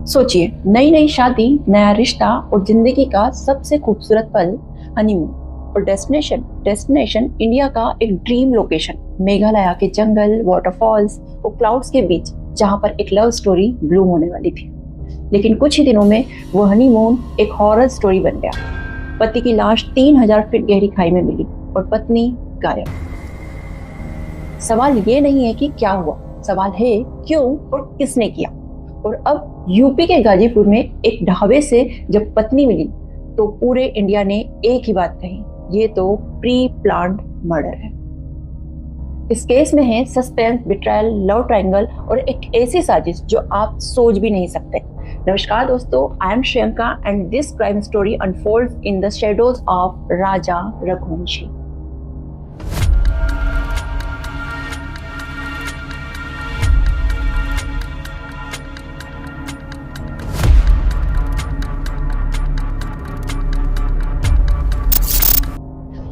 सोचिए, नई नई शादी, नया रिश्ता और जिंदगी का सबसे खूबसूरत पल, हनीमून। और डेस्टिनेशन डेस्टिनेशन इंडिया का एक ड्रीम लोकेशन, मेघालय के जंगल, वाटरफॉल्स और क्लाउड्स के बीच, जहां पर एक लव स्टोरी ब्लूम होने वाली थी। लेकिन कुछ ही दिनों में वो हनीमून एक हॉरर स्टोरी बन गया। पति की लाश 3000 फीट गहरी खाई में मिली और पत्नी गायब। सवाल ये नहीं है कि क्या हुआ, सवाल है क्यों और किसने किया। और अब यूपी के गाजीपुर में एक ढाबे से जब पत्नी मिली तो पूरे इंडिया ने एक ही बात कही, ये तो प्री प्लान्ड मर्डर है। इस केस में है सस्पेंस, बिट्रायल, लव ट्रायंगल और एक ऐसी साजिश जो आप सोच भी नहीं सकते। नमस्कार दोस्तों, I am Shriyanka and this crime story unfolds in the shadows of Raja Raghuvanshi.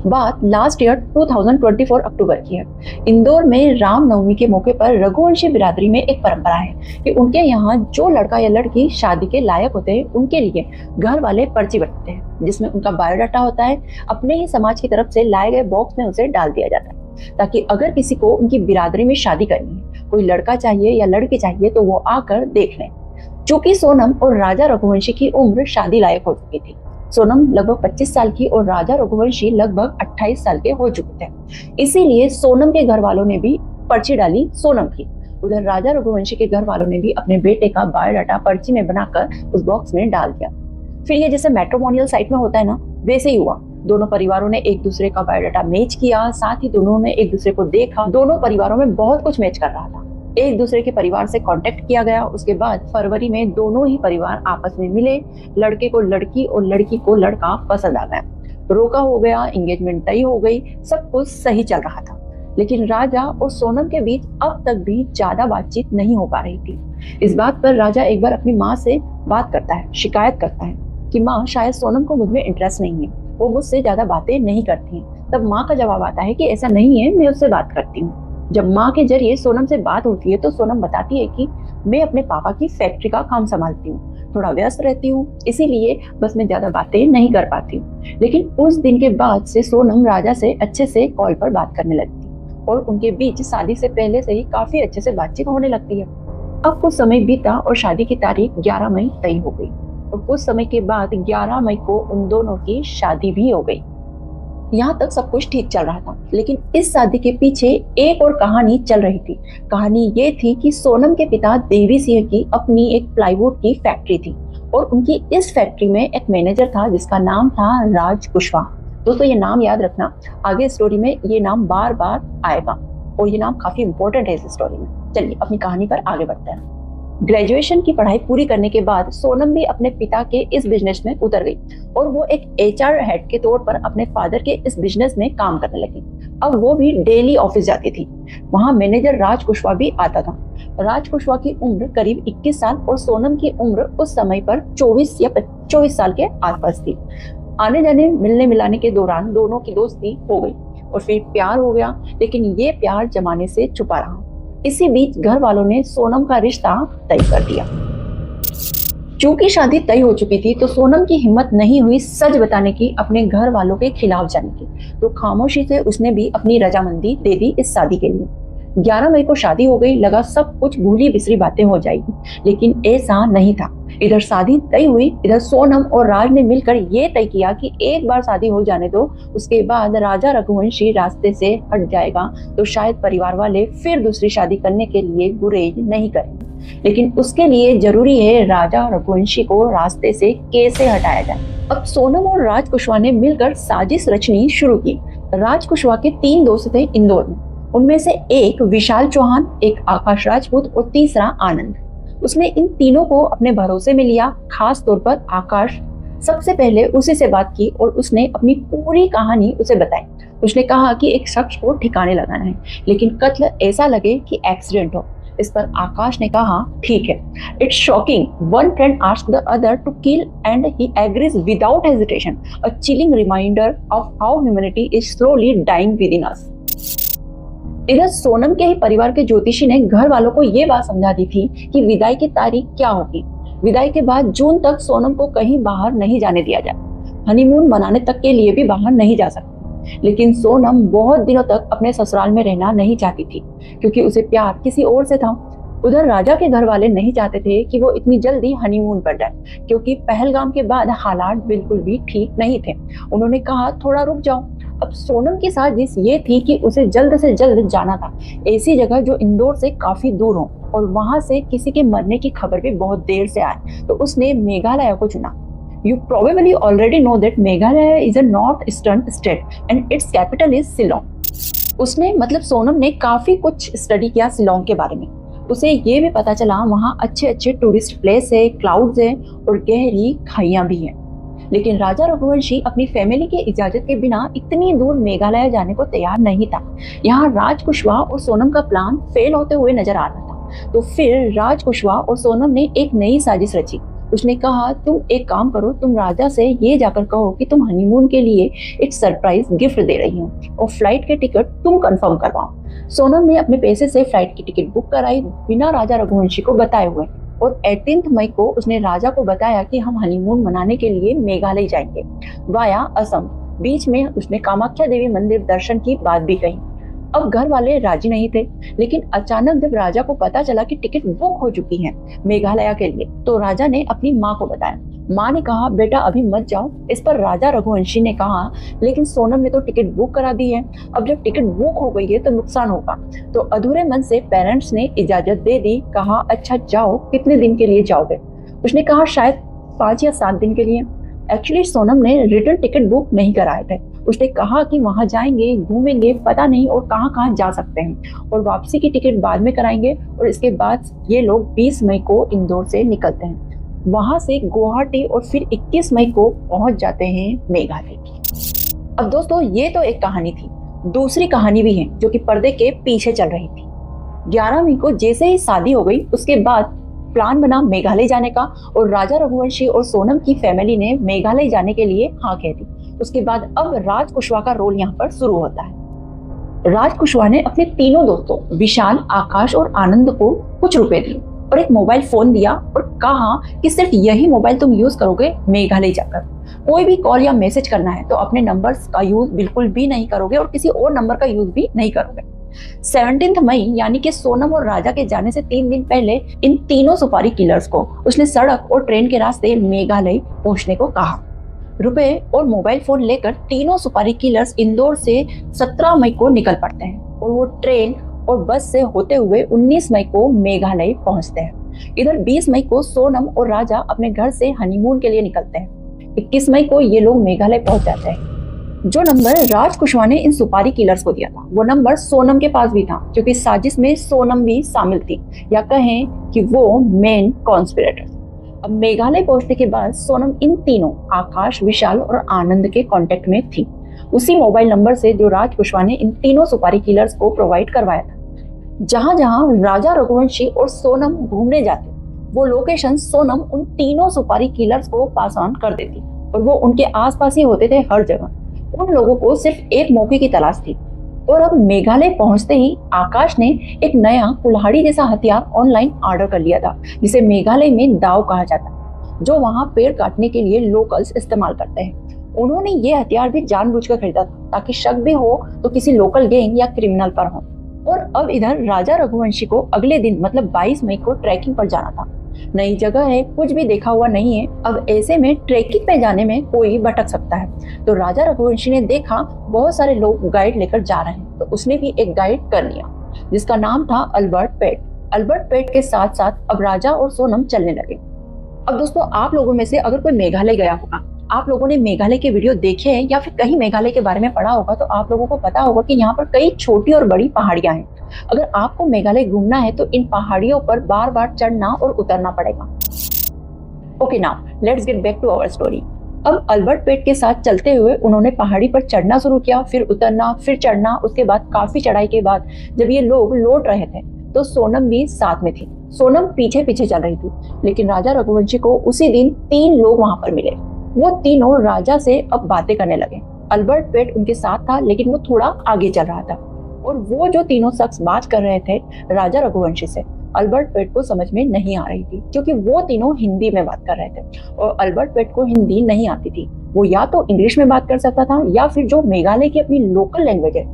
बात लास्ट ईयर 2024 अक्टूबर की है। इंदौर में रामनवमी के मौके पर रघुवंशी बिरादरी में एक परंपरा है कि उनके यहाँ जो लड़का या लड़की शादी के लायक होते हैं उनके लिए घर वाले पर्ची बनते हैं, जिसमें उनका बायोडाटा होता है। अपने ही समाज की तरफ से लाए गए बॉक्स में उसे डाल दिया जाता है, ताकि अगर किसी को उनकी बिरादरी में शादी करनी है, कोई लड़का चाहिए या लड़की चाहिए, तो वो आकर देख लें। चूंकि सोनम और राजा रघुवंशी की उम्र शादी लायक हो चुकी थी। सोनम लगभग 25 साल की और राजा रघुवंशी लगभग 28 साल के हो चुके थे। इसीलिए सोनम के घर वालों ने भी पर्ची डाली सोनम की। उधर राजा रघुवंशी के घर वालों ने भी अपने बेटे का बायोडाटा पर्ची में बनाकर उस बॉक्स में डाल दिया। फिर ये जैसे मैट्रिमोनियल साइट में होता है ना, वैसे ही हुआ। दोनों परिवारों ने एक दूसरे का बायोडाटा मैच किया, साथ ही दोनों ने एक दूसरे को देखा। दोनों परिवारों में बहुत कुछ मैच कर रहा था। एक दूसरे के परिवार से कांटेक्ट किया गया। उसके बाद फरवरी में दोनों ही परिवार आपस में मिले। लड़के को लड़की और लड़की को लड़का पसंद आ गया। रोका हो गया, एंगेजमेंट तय हो गई, सब कुछ सही चल रहा था। लेकिन राजा और सोनम के बीच अब तक भी ज्यादा बातचीत नहीं हो पा रही थी। इस बात पर राजा एक बार अपनी माँ से बात करता है, शिकायत करता है कि माँ, शायद सोनम को मुझ में इंटरेस्ट नहीं है, वो मुझसे ज्यादा बातें नहीं करती है। तब माँ का जवाब आता है कि ऐसा नहीं है, मैं उससे बात करती हूँ। जब माँ के जरिए सोनम से बात होती है तो सोनम बताती है कि मैं अपने पापा की फैक्ट्री का काम संभालती हूँ, थोड़ा व्यस्त रहती हूँ, इसीलिए बस मैं ज्यादा बातें नहीं कर पाती हूँ। लेकिन उस दिन के बाद से सोनम राजा से अच्छे से कॉल पर बात करने लगती और उनके बीच शादी से पहले से ही काफी अच्छे से बातचीत होने लगती है। अब कुछ समय बीता और शादी की तारीख 11 मई तय हो गई और कुछ समय के बाद 11 मई को उन दोनों की शादी भी हो गई। यहाँ तक सब कुछ ठीक चल रहा था, लेकिन इस शादी के पीछे एक और कहानी चल रही थी। कहानी ये थी कि सोनम के पिता देवी सिंह की अपनी एक प्लाईवुड की फैक्ट्री थी और उनकी इस फैक्ट्री में एक मैनेजर था जिसका नाम था राज कुशवाहा। दोस्तों, ये नाम याद रखना, आगे स्टोरी में ये नाम बार बार आएगा और ये नाम काफी इंपॉर्टेंट है इस स्टोरी में। चलिए अपनी कहानी पर आगे बढ़ते हैं। ग्रेजुएशन की पढ़ाई पूरी करने के बाद सोनम भी अपने पिता के इस बिजनेस में उतर गई और वो एक एचआर हेड के तौर पर अपने फादर के इस बिजनेस में काम करने लगी। अब वो भी डेली ऑफिस जाती थी। वहां मैनेजर राज कुशवाहा भी आता था। राज कुशवाहा की उम्र करीब 21 साल और सोनम की उम्र उस समय पर 24 या 24 साल के आसपास थी। आने जाने, मिलने मिलाने के दौरान दोनों की दोस्ती हो गई और फिर प्यार हो गया, लेकिन ये प्यार जमाने से छुपा रहा। इसी बीच घर वालों ने सोनम का रिश्ता तय कर दिया। चूंकि शादी तय हो चुकी थी तो सोनम की हिम्मत नहीं हुई सच बताने की, अपने घर वालों के खिलाफ जाने की, तो खामोशी से उसने भी अपनी रजामंदी दे दी इस शादी के लिए। 11 मई को शादी हो गई, लगा सब कुछ भूली बिसरी बातें हो जाएगी, लेकिन ऐसा नहीं था। इधर शादी तय हुई, इधर सोनम और राज ने मिलकर ये तय किया कि एक बार शादी हो जाने दो, उसके बाद राजा रघुवंशी रास्ते से हट जाएगा तो शायद परिवार वाले फिर दूसरी शादी करने के लिए गुरेज नहीं करेंगे। लेकिन उसके लिए जरूरी है राजा रघुवंशी को रास्ते से कैसे हटाया जाए। अब सोनम और राज कुशवाहा ने मिलकर साजिश रचनी शुरू की। राज कुशवाहा के 3 दोस्त थे इंदौर में। उनमें से एक विशाल चौहान, एक आकाश राजपूत और तीसरा आनंद। उसने इन तीनों को अपने भरोसे में लिया, खास तौर पर आकाश। सबसे पहले उसी से बात की और उसने अपनी पूरी कहानी उसे बताई। उसने कहा कि एक शख्स को ठिकाने लगाना है, लेकिन कत्ल ऐसा लगे कि एक्सीडेंट हो। इस पर आकाश ने कहा, ठीक है, it's shocking, one friend asked the other to kill and he agrees without hesitation, a chilling reminder of how humanity is slowly dying within us. इधर सोनम के ही परिवार के ज्योतिषी ने घर वालों को ये बात समझा दी थी कि विदाई की तारीख क्या होगी। विदाई के बाद जून तक सोनम को कहीं बाहर नहीं जाने दिया जाए, हनीमून मनाने तक के लिए भी बाहर नहीं जा सकती। लेकिन सोनम बहुत दिनों तक अपने ससुराल में रहना नहीं चाहती थी, क्योंकि उसे प्यार किसी और से था। उधर राजा के घर वाले नहीं चाहते थे कि वो इतनी जल्दी हनीमून पर जाए, क्योंकि पहलगाम के बाद हालात बिल्कुल भी ठीक नहीं थे। उन्होंने कहा थोड़ा रुक जाओ। अब सोनम की साजिश ये थी कि उसे जल्द से जल्द जाना था, ऐसी जगह जो इंदौर से काफी दूर हो और वहां से किसी के मरने की खबर भी बहुत देर से आए। तो उसने मेघालय को चुना। You probably already know that Meghalaya is a north-eastern state and its capital is Shillong. उसने मतलब सोनम ने काफी कुछ स्टडी किया शिलोंग के बारे में। उसे ये भी पता चला वहाँ अच्छे अच्छे टूरिस्ट प्लेस है, क्लाउड्स है और गहरी खाइयां भी हैं। लेकिन राजा रघुवंशी अपनी फैमिली की इजाजत के बिना इतनी दूर मेघालय जाने को तैयार नहीं था। यहाँ राज कुशवाहा और सोनम का प्लान फेल होते हुए नजर आ रहा था। तो फिर राज कुशवाहा और सोनम ने एक नई साजिश रची। उसने कहा तुम एक काम करो, तुम राजा से ये जाकर कहो कि तुम हनीमून के लिए एक सरप्राइज गिफ्ट दे रही हो और फ्लाइट के टिकट तुम कंफर्म करवाओ। सोनम ने अपने पैसे से फ्लाइट की टिकट बुक कराई बिना राजा रघुवंशी को बताए हुए, और 18 मई को उसने राजा को बताया कि हम हनीमून मनाने के लिए मेघालय जाएंगे वाया असम। बीच में उसने कामाख्या देवी मंदिर दर्शन की बात भी कही। अब घर वाले राजी नहीं थे, लेकिन अचानक जब राजा को पता चला कि टिकट बुक हो चुकी है मेघालय के लिए, तो राजा ने अपनी माँ को बताया। माँ ने कहा बेटा अभी मत जाओ। इस पर राजा रघुवंशी ने कहा लेकिन सोनम ने तो टिकट बुक करा दी है, अब जब टिकट बुक हो गई है तो नुकसान होगा। तो अधूरे मन से पेरेंट्स ने इजाजत दे दी। कहा अच्छा जाओ, कितने दिन के लिए जाओगे? उसने कहा शायद 5 या 7 दिन के लिए। एक्चुअली सोनम ने रिटर्न टिकट बुक नहीं कराए थे। उसने कहा कि वहां जाएंगे, घूमेंगे, पता नहीं और कहाँ कहाँ जा सकते हैं, और वापसी की टिकट बाद में कराएंगे। और इसके बाद ये लोग 20 मई को इंदौर से निकलते हैं, वहां से गुवाहाटी, और फिर 21 मई को पहुंच जाते हैं मेघालय की। अब दोस्तों ये तो एक कहानी थी, दूसरी कहानी भी है जो कि पर्दे के पीछे चल रही थी। 11 मई को जैसे ही शादी हो गई उसके बाद प्लान बना मेघालय जाने का, और राजा रघुवंशी और सोनम की फैमिली ने मेघालय जाने के लिए हाँ कह दी। उसके बाद अब राज कुशवाहा का रोल यहाँ पर शुरू होता है। राज कुशवाहा ने अपने तीनों दोस्तों विशाल, आकाश और आनंद को कुछ रुपए दिए और एक मोबाइल फोन दिया और कहा कि सिर्फ यही मोबाइल तुम यूज करोगे मेघालय जाकर। कोई भी कॉल या मैसेज करना है तो अपने नंबर्स का यूज बिल्कुल भी नहीं करोगे और किसी और नंबर का यूज भी नहीं करोगे। 17 मई यानी कि सोनम और राजा के जाने से 3 दिन पहले इन तीनों सुपारी किलर्स को उसने सड़क और ट्रेन के रास्ते मेघालय पहुंचने को कहा। रुपए और मोबाइल फोन लेकर तीनों सुपारी किलर्स इंदौर से 17 मई को निकल पड़ते हैं और वो ट्रेन और बस से होते हुए 19 मई को मेघालय पहुंचते हैं। इधर 20 मई को सोनम और राजा अपने घर से हनीमून के लिए निकलते हैं। 21 मई को ये लोग मेघालय पहुंच जाते हैं। जो नंबर राज कुशवाहा ने इन सुपारी किलर्स को दिया था वो नंबर सोनम के पास भी था, क्योंकि साजिश में सोनम भी शामिल थी, या कहें कि वो मेन कॉन्स्पिरेटर। अब मेघालय पहुंचने के बाद सोनम इन तीनों आकाश, विशाल और आनंद के कांटेक्ट में थी, उसी मोबाइल नंबर से जो राज कुशवाहा ने इन तीनों सुपारी किलर्स को प्रोवाइड करवाया था। जहां जहां राजा रघुवंशी और सोनम घूमने जाते वो लोकेशन सोनम उन तीनों सुपारी किलर्स को पास ऑन कर देती और वो उनके आसपास ही होते थे हर जगह। उन लोगों को सिर्फ एक मौके की तलाश थी। और अब मेघालय पहुंचते ही आकाश ने एक नया कुल्हाड़ी जैसा हथियार ऑनलाइन ऑर्डर कर लिया था, जिसे मेघालय में दाव कहा जाता है, जो वहां पेड़ काटने के लिए लोकल्स इस्तेमाल करते हैं। उन्होंने ये हथियार भी जानबूझकर खरीदा था ताकि शक भी हो तो किसी लोकल गैंग या क्रिमिनल पर हो। और अब इधर राजा रघुवंशी को अगले दिन मतलब 22 मई को ट्रैकिंग पर जाना था। नई जगह है, कुछ भी देखा हुआ नहीं है। अब ऐसे में ट्रैकिंग पे जाने में कोई भटक सकता है। तो राजा रघुवंशी ने देखा बहुत सारे लोग गाइड लेकर जा रहे हैं, तो उसने भी एक गाइड कर लिया जिसका नाम था अल्बर्ट पेट। अल्बर्ट पेट के साथ साथ अब राजा और सोनम चलने लगे। अब दोस्तों आप लोगों में से अगर कोई मेघालय गया होगा, आप लोगों ने मेघालय के वीडियो देखे हैं या फिर कहीं मेघालय के बारे में पढ़ा होगा, तो आप लोगों को पता होगा कि यहाँ पर कई छोटी और बड़ी पहाड़ियां हैं। अगर आपको मेघालय घूमना है तो इन पहाड़ियों पर बार बार चढ़ना और उतरना पड़ेगा। Okay now let's get back to our story. अब अल्बर्ट पेट के साथ चलते हुए उन्होंने पहाड़ी पर चढ़ना शुरू किया, फिर उतरना, फिर चढ़ना। उसके बाद काफी चढ़ाई के बाद जब ये लोग लौट रहे थे तो सोनम भी साथ में थी। सोनम पीछे पीछे चल रही थी, लेकिन राजा रघुवंशी को उसी दिन 3 लोग वहां पर मिले। वो तीनों राजा से अब बातें करने लगे। अल्बर्ट पेट उनके साथ था, लेकिन वो थोड़ा आगे चल रहा था। और वो जो तीनों शख्स बात कर रहे थे राजा रघुवंशी से, अल्बर्ट पेट को समझ में नहीं आ रही थी, क्योंकि वो तीनों हिंदी में बात कर रहे थे और अल्बर्ट पेट को हिंदी नहीं आती थी। वो या तो इंग्लिश में बात कर सकता था या फिर जो मेघालय की अपनी लोकल लैंग्वेज है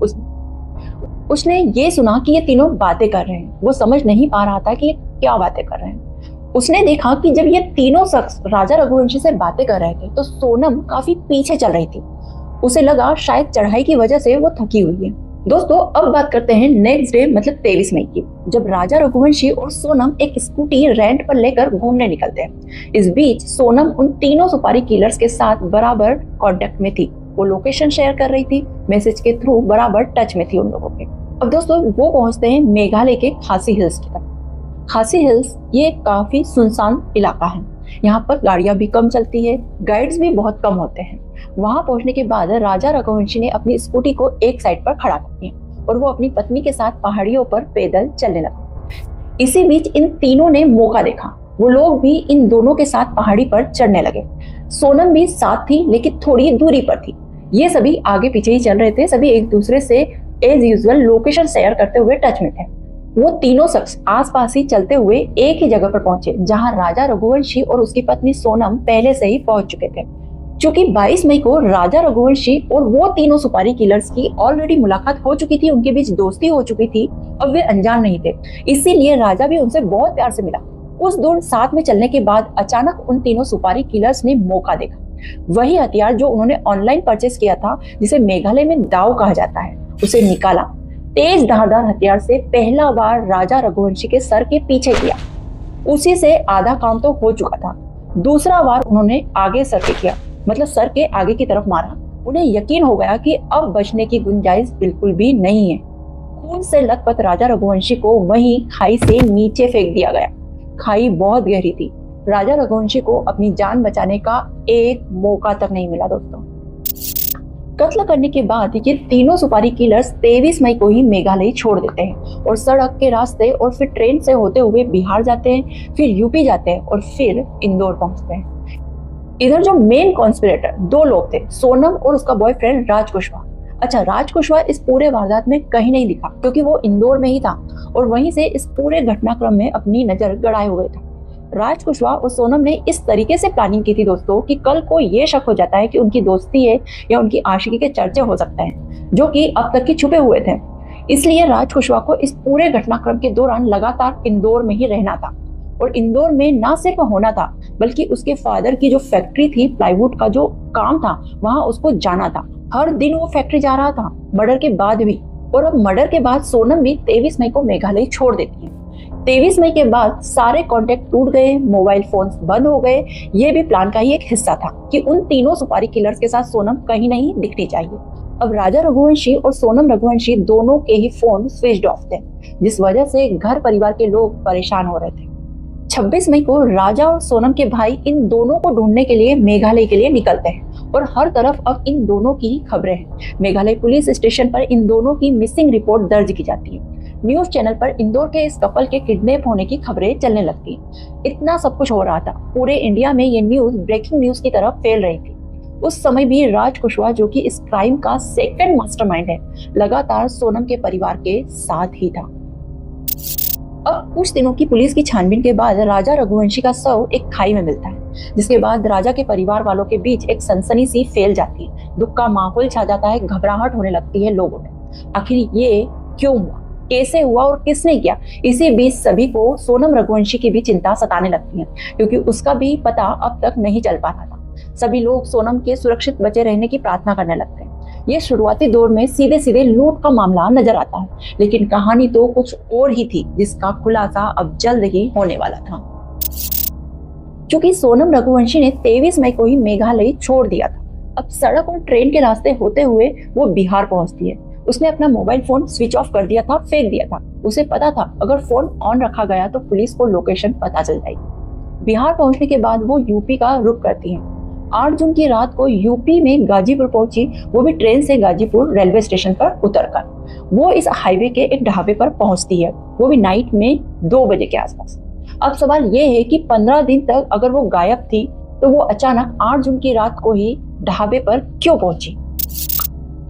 उसने ये सुना कि ये तीनों बातें कर रहे हैं। वो समझ नहीं पा रहा था कि ये क्या बातें कर रहे हैं। उसने देखा कि जब ये तीनों शख्स राजा रघुवंशी से बातें कर रहे थे तो सोनम काफी पीछे चल रही थी। उसे लगा शायद चढ़ाई की वजह से वो थकी हुई है। दोस्तों, अब बात करते हैं नेक्स्ट डे मतलब 23 मई की, जब राजा रघुवंशी और सोनम एक स्कूटी रेंट पर लेकर घूमने निकलते हैं। इस बीच सोनम उन तीनों सुपारी किलर्स के साथ बराबर कांटेक्ट में थी। वो लोकेशन शेयर कर रही थी, मैसेज के थ्रू बराबर टच में थी उन लोगों के। अब दोस्तों, वो पहुंचते हैं मेघालय के खासी हिल्स की तरफ। खासी हिल्स ये काफी सुनसान इलाका है। यहाँ पर गाड़ियां भी कम चलती है, गाइड्स भी बहुत कम होते हैं। वहां पहुंचने के बाद राजा रघुवंशी ने अपनी स्कूटी को एक साइड पर खड़ा कर दिया और वो अपनी पत्नी के साथ पहाड़ियों पर पैदल चलने लगे। इसी बीच इन तीनों ने मौका देखा। वो लोग भी इन दोनों के साथ पहाड़ी पर चढ़ने लगे। सोनम भी साथ थी, लेकिन थोड़ी दूरी पर थी। ये सभी आगे पीछे ही चल रहे थे। सभी एक दूसरे से एज यूजुअल लोकेशन शेयर करते हुए टच में थे। वो तीनों शख्स आसपास ही चलते हुए एक ही जगह पर पहुंचे जहां राजा रघुवंशी और उसकी पत्नी सोनम पहले से ही पहुंच चुके थे। क्योंकि 22 मई को राजा रघुवंशी और वो तीनों सुपारी किलर्स की ऑलरेडी मुलाकात हो चुकी थी, उनके बीच दोस्ती हो चुकी थी, अब वे अनजान नहीं थे। इसीलिए राजा भी उनसे बहुत प्यार से मिला। उस दूर साथ में चलने के बाद अचानक उन तीनों सुपारी किलर्स ने मौका देखा। वही हथियार जो उन्होंने ऑनलाइन परचेस किया था, जिसे मेघालय में दाव कहा जाता है, उसे निकाला। तेज धारदार हथियार से पहला बार राजा रघुवंशी के सर के पीछे किया। उसी से आधा काम तो हो चुका था। दूसरा बार उन्होंने आगे सर पे किया, मतलब सर के आगे की तरफ मारा। उन्हें यकीन हो गया कि अब बचने की गुंजाइश बिल्कुल भी नहीं है। खून से लथपथ राजा रघुवंशी को वहीं खाई से नीचे फेंक दिया गया। खाई बहुत गहरी थी। राजा रघुवंशी को अपनी जान बचाने का एक मौका तक नहीं मिला। दोस्तों, कत्ल करने के बाद ये तीनों सुपारी किलर्स 23 मई को ही मेघालय छोड़ देते हैं और सड़क के रास्ते और फिर ट्रेन से होते हुए बिहार जाते हैं, फिर यूपी जाते हैं और फिर इंदौर पहुंचते हैं। इधर जो मेन कॉन्स्पिरेटर 2 लोग थे, सोनम और उसका बॉयफ्रेंड राज कुशवाहा। अच्छा, राज कुशवाहा इस पूरे वारदात में कहीं नहीं दिखा, क्योंकि वो इंदौर में ही था और वहीं से इस पूरे घटनाक्रम में अपनी नजर गड़ाए हुए था। राज कुशवाहा और सोनम ने इस तरीके से प्लानिंग की थी दोस्तों कि कल को ये शक हो जाता है कि उनकी दोस्ती है या उनकी आशिकी के चर्चे हो सकते हैं, जो कि अब तक की छुपे हुए थे। इसलिए राज कुशवाहा को इस पूरे घटनाक्रम के दौरान लगातार इंदौर में ही रहना था और इंदौर में ना सिर्फ होना था, बल्कि उसके फादर की जो फैक्ट्री थी, प्लाईवुड का जो काम था, वहां उसको जाना था। हर दिन वो फैक्ट्री जा रहा था, मर्डर के बाद भी। और अब मर्डर के बाद सोनम भी 23 मई को मेघालय छोड़ देती है। 23 मई के बाद सारे कॉन्टेक्ट टूट गए, मोबाइल फोन्स बंद हो गए। ये भी प्लान का ही एक हिस्सा था कि उन तीनों सुपारी किलर्स के साथ सोनम कहीं नहीं दिखनी चाहिए। अब राजा रघुवंशी और सोनम रघुवंशी दोनों के ही फोन स्विच्ड ऑफ थे, जिस वजह से घर परिवार के लोग परेशान हो रहे थे। 26 मई को राजा और सोनम के भाई इन दोनों को ढूंढने के लिए मेघालय के लिए निकलते हैं और हर तरफ अब इन दोनों की खबरें हैं। मेघालय पुलिस स्टेशन पर इन दोनों की मिसिंग रिपोर्ट दर्ज की जाती है। न्यूज चैनल पर इंदौर के इस कपल के किडनैप होने की खबरें चलने लगती। इतना सब कुछ हो रहा था, पूरे इंडिया में ये न्यूज ब्रेकिंग न्यूज की तरफ फैल रही थी। उस समय भी राज कुशवाहा, जो कि इस क्राइम का सेकंड मास्टरमाइंड है, लगातार सोनम के परिवार के साथ ही था। अब कुछ दिनों की पुलिस की छानबीन के बाद राजा रघुवंशी का शव एक खाई में मिलता है, जिसके बाद राजा के परिवार वालों के बीच एक सनसनी सी फैल जाती है। दुख का माहौल छा जाता है, घबराहट होने लगती है लोगों में। आखिर ये क्यों हुआ, कैसे हुआ और किसने किया? इसी बीच सभी को सोनम रघुवंशी की भी चिंता सताने लगती है, क्योंकि उसका भी पता अब तक नहीं चल पाता था। सभी लोग सोनम के सुरक्षित बचे रहने की प्रार्थना करने लगते हैं। ये शुरुआती दौर में सीधे सीधे लूट का मामला नजर आता है, लेकिन कहानी तो कुछ और ही थी, जिसका खुलासा अब जल्द ही होने वाला था। क्योंकि सोनम रघुवंशी ने 23 मई को ही मेघालय छोड़ दिया था, अब सड़क और ट्रेन के रास्ते होते हुए वो बिहार पहुंचती है। उसने अपना मोबाइल फोन स्विच ऑफ कर दिया था, फेंक दिया था। उसे पता था अगर फोन ऑन रखा गया तो पुलिस को लोकेशन पता चल जाएगी। बिहार पहुंचने के बाद वो यूपी का रुख करती है। 8 जून की रात को यूपी में गाजीपुर पहुंची, वो भी ट्रेन से गाजीपुर रेलवे स्टेशन पर उतरकर। वो इस हाईवे के एक ढाबे पर पहुंचती है, वो भी नाइट में 2 बजे के आसपास। अब सवाल ये है कि 15 दिन तक अगर वो गायब थी, तो वो अचानक 8 जून की रात को ही ढाबे पर क्यों पहुंची?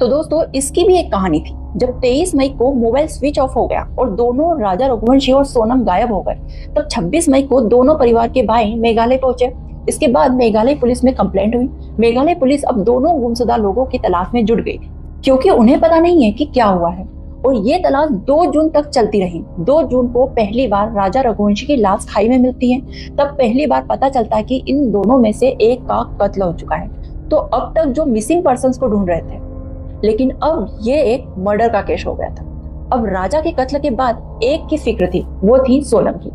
तो दोस्तों इसकी भी एक कहानी थी। जब 23 मई को मोबाइल स्विच ऑफ हो गया और दोनों राजा रघुवंशी और सोनम गायब हो गए, तब 26 मई को दोनों परिवार के भाई मेघालय पहुंचे। इसके बाद मेघालय पुलिस में कंप्लेंट हुई। मेघालय पुलिस अब दोनों गुमशुदा लोगों की तलाश में जुट गई, क्योंकि उन्हें पता नहीं है कि क्या हुआ है। और ये तलाश 2 जून तक चलती रही। 2 जून को पहली बार राजा रघुवंशी की लाश खाई में मिलती है। तब पहली बार पता चलता है कि इन दोनों में से एक का कत्ल हो चुका है। तो अब तक जो मिसिंग पर्सन्स को ढूंढ रहे थे, लेकिन अब ये एक मर्डर का केस हो गया था। अब राजा के कत्ल के बाद एक की फिक्र थी, वो थी सोनम की।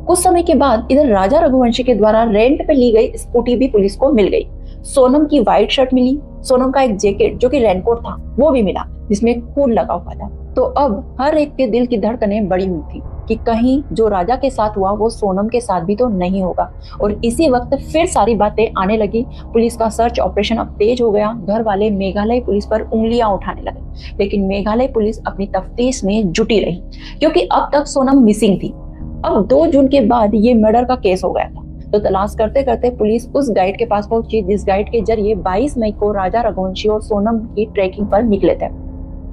कुछ समय के बाद इधर राजा रघुवंशी के द्वारा रेंट पे ली गई स्कूटी भी पुलिस को मिल गई। सोनम की व्हाइट शर्ट मिली, सोनम का एक जैकेट जो कि रेनकोट था वो भी मिला, जिसमें खून लगा हुआ था। तो अब हर एक के दिल की धड़कनें बढ़ी हुई थी कि कहीं जो राजा के साथ हुआ वो सोनम के साथ भी तो नहीं होगा। और इसी वक्त फिर सारी बातें आने लगी। पुलिस का सर्च ऑपरेशन अब तेज हो गया। घर वाले मेघालय पुलिस पर उंगलियां उठाने लगे, लेकिन मेघालय पुलिस अपनी तफ्तीश में जुटी रही, क्योंकि अब तक सोनम मिसिंग थी। अब 2 जून के बाद ये मर्डर का केस हो गया था। तो तलाश करते करते पुलिस उस गाइड के पास पहुंची जिस गाइड के जरिए 22 मई को राजा रघुवंशी और सोनम की ट्रैकिंग पर निकले थे।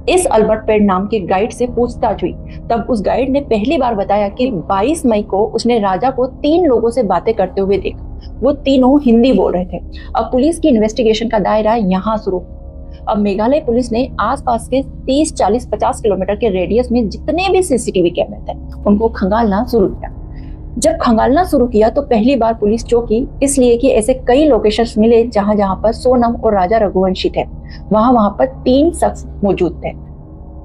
इस अल्बर्ट पेड नाम के गाइड से पूछताछ हुई। तब उस गाइड ने पहली बार बताया कि 22 मई को उसने राजा को 3 लोगों से बातें करते हुए देखा। वो तीनों हिंदी बोल रहे थे। अब पुलिस की इन्वेस्टिगेशन का दायरा यहाँ शुरू। अब मेघालय पुलिस ने आसपास के 30, 40, 50 किलोमीटर के रेडियस में जितने भी सीसीटीवी कैमरे थे उनको खंगालना शुरू किया। जब खंगालना शुरू किया तो पहली बार पुलिस चौंकी, इसलिए कि ऐसे कई लोकेशंस मिले जहां जहां पर सोनम और राजा रघुवंशी थे। वहां पर 3 शख्स मौजूद थे।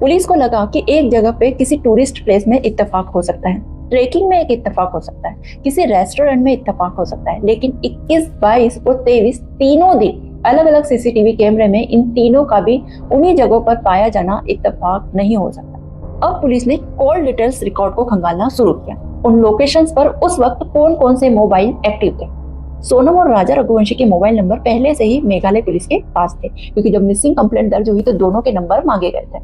पुलिस को लगा कि एक जगह पे किसी टूरिस्ट प्लेस में इत्तेफाक हो सकता है, ट्रेकिंग में एक इत्तेफाक हो सकता है, किसी रेस्टोरेंट में इत्तेफाक हो सकता है। लेकिन 21, 22 और 23 तीनों दिन अलग अलग सीसीटीवी कैमरे में इन तीनों का भी उन्हीं जगहों पर पाया जाना इत्तेफाक नहीं हो सकता। अब पुलिस ने कॉल डिटेल्स रिकॉर्ड को खंगालना शुरू किया। उन लोकेशंस पर उस वक्त कौन कौन से मोबाइल एक्टिव थे। सोनम और राजा रघुवंशी के मोबाइल नंबर पहले से ही मेघालय पुलिस के पास थे, क्योंकि जब मिसिंग कंप्लेंट दर्ज हुई तो दोनों के नंबर मांगे गए थे।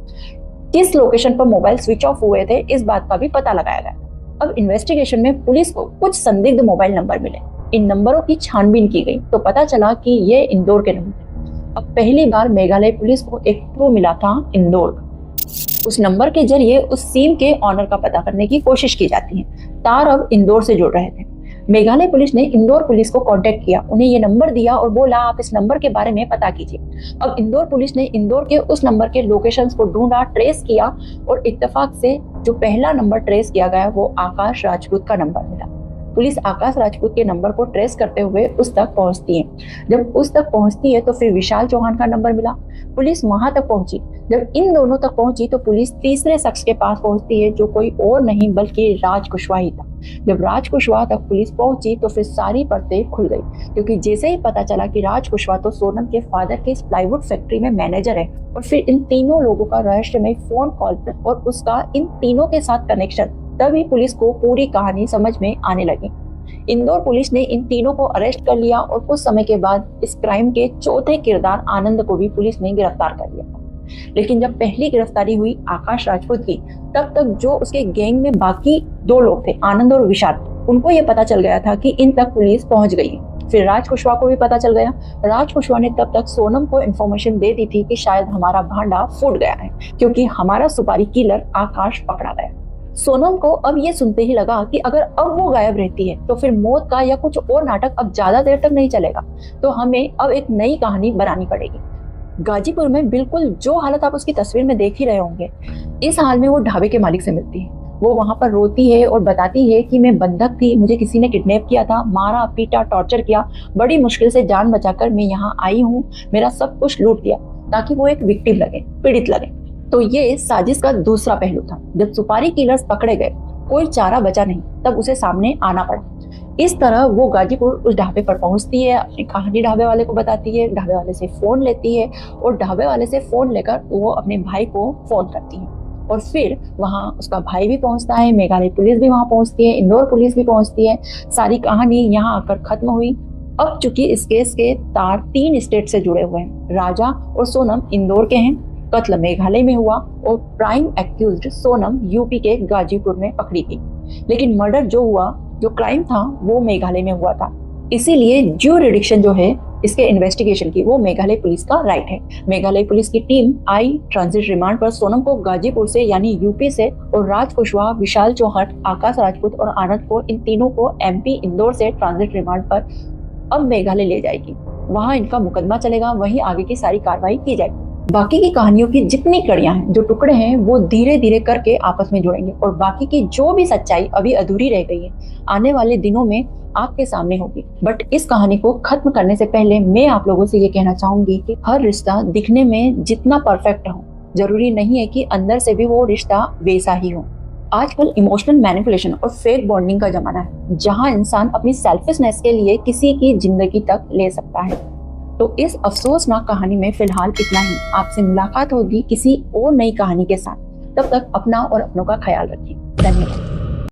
किस लोकेशन पर मोबाइल स्विच ऑफ हुए थे इस बात का भी पता लगाया गया। अब इन्वेस्टिगेशन में पुलिस को कुछ संदिग्ध मोबाइल नंबर मिले। इन नंबरों की छानबीन की गई तो पता चला कि ये इंदौर के नंबर थे। अब पहली बार मेघालय पुलिस को एक क्लू मिला था इंदौर का। उस नंबर के जरिए उस सिम के ऑनर का पता करने की कोशिश की जाती है। तार अब इंदौर से जुड़ रहे थे। मेघालय पुलिस ने इंदौर पुलिस को कांटेक्ट किया, उन्हें ये नंबर दिया और बोला आप इस नंबर के बारे में पता कीजिए। अब इंदौर पुलिस ने इंदौर के उस नंबर के लोकेशंस को ढूंढा, ट्रेस किया और इत्तेफाक से जो पहला नंबर ट्रेस किया गया वो आकाश राजपूत का नंबर मिला। पुलिस आकाश राजपूत के नंबर को ट्रेस करते हुए उस तक पहुंचती है। जब उस तक पहुंचती है तो फिर विशाल चौहान का नंबर मिला। पुलिस वहां तक पहुंची। जब इन दोनों तक पहुंची तो पुलिस तीसरे शख्स के पास पहुंचती है, जो कोई और नहीं बल्कि राज कुशवाहा ही था। जब राज कुशवाहा तक पुलिस पहुंची तो फिर सारी परतें खुल गई, क्योंकि जैसे ही पता चला कि राज कुशवाहा तो सोनम के फादर के इस प्लाईवुड फैक्ट्री में मैनेजर है, और फिर इन तीनों लोगों का रहस्यमय फोन कॉल और उसका इन तीनों के साथ कनेक्शन, तभी पुलिस को पूरी कहानी समझ में आने लगी। इंदौर पुलिस ने इन तीनों को अरेस्ट कर लिया और कुछ समय के बाद इस क्राइम के चौथे किरदार आनंद को भी पुलिस ने गिरफ्तार कर लिया। लेकिन जब पहली गिरफ्तारी हुई आकाश राजपूत की, तब तक जो उसके गैंग में बाकी 2 लोग थे, आनंद और विशाल, उनको ये पता चल गया था कि इन तक पुलिस पहुंच गई है। फिर राज कुशवाहा को भी पता चल गया। राज कुशवाहा ने तब तक सोनम को इन्फॉर्मेशन दे दी थी कि शायद हमारा भांडा फूट गया है, क्योंकि हमारा सुपारी किलर आकाश पकड़ा गया। सोनम को अब ये सुनते ही लगा कि अगर अब वो गायब रहती है तो फिर मौत का या कुछ और नाटक अब ज्यादा देर तक नहीं चलेगा, तो हमें अब एक नई कहानी बनानी पड़ेगी। गाजीपुर में बिल्कुल जो हालत आप उसकी तस्वीर में देख ही रहे होंगे, इस हाल में वो ढाबे के मालिक से मिलती है। वो वहां पर रोती है और बताती है कि मैं बंधक थी, मुझे किसी ने किडनैप किया था, मारा पीटा टॉर्चर किया, बड़ी मुश्किल से जान बचाकर मैं यहाँ आई हूँ, मेरा सब कुछ लूट लिया ताकि वो एक विक्टिम लगे, पीड़ित लगे। तो ये साजिश का दूसरा पहलू था। जब सुपारी किलर्स पकड़े गए, कोई चारा बचा नहीं, तब उसे सामने आना पड़ा। इस तरह वो गाजीपुर उस ढाबे पर पहुंचती है, अपनी कहानी ढाबे वाले को बताती है, ढाबे वाले से फोन लेती है और ढाबे वाले से फोन लेकर वो अपने भाई को फोन करती है। और फिर वहाँ उसका भाई भी पहुंचता है, मेघालय पुलिस भी वहाँ पहुंचती है, इंदौर पुलिस भी पहुंचती है। सारी कहानी यहाँ आकर खत्म हुई। अब चूंकि इस केस के तार 3 स्टेट से जुड़े हुए हैं, राजा और सोनम इंदौर के हैं, कत्ल मेघालय में हुआ और प्राइम एक्यूज्ड सोनम यूपी के गाजीपुर में पकड़ी गई। लेकिन मर्डर जो हुआ, जो क्राइम था, वो मेघालय में हुआ था। इसीलिए ज्यूरिडिक्शन जो है इसके इन्वेस्टिगेशन की वो मेघालय पुलिस का राइट है। मेघालय पुलिस की टीम आई ट्रांजिट रिमांड पर सोनम को गाजीपुर से यानी यूपी से और राज कुशवाहा, विशाल चौहट, आकाश राजपूत और आनंद को, इन तीनों को एमपी इंदौर से ट्रांजिट रिमांड पर अब मेघालय ले जाएगी। वहां इनका मुकदमा चलेगा, वहीं आगे की सारी कार्रवाई की जाएगी। बाकी की कहानियों की जितनी कड़ियां हैं, जो टुकड़े हैं, वो धीरे धीरे करके आपस में जुड़ेंगे और बाकी की जो भी सच्चाई अभी अधूरी रह गई है आने वाले दिनों में आपके सामने होगी। बट इस कहानी को खत्म करने से पहले मैं आप लोगों से ये कहना चाहूंगी कि हर रिश्ता दिखने में जितना परफेक्ट हो, जरूरी नहीं है कि अंदर से भी वो रिश्ता वैसा ही हो। आजकल इमोशनल मैनिपुलेशन और फेक बॉन्डिंग का जमाना है, जहां इंसान अपनी सेल्फिशनेस के लिए किसी की जिंदगी तक ले सकता है। तो इस अफसोसनाक कहानी में फिलहाल इतना ही। आपसे मुलाकात होगी किसी और नई कहानी के साथ। तब तक अपना और अपनों का ख्याल रखिए। धन्यवाद।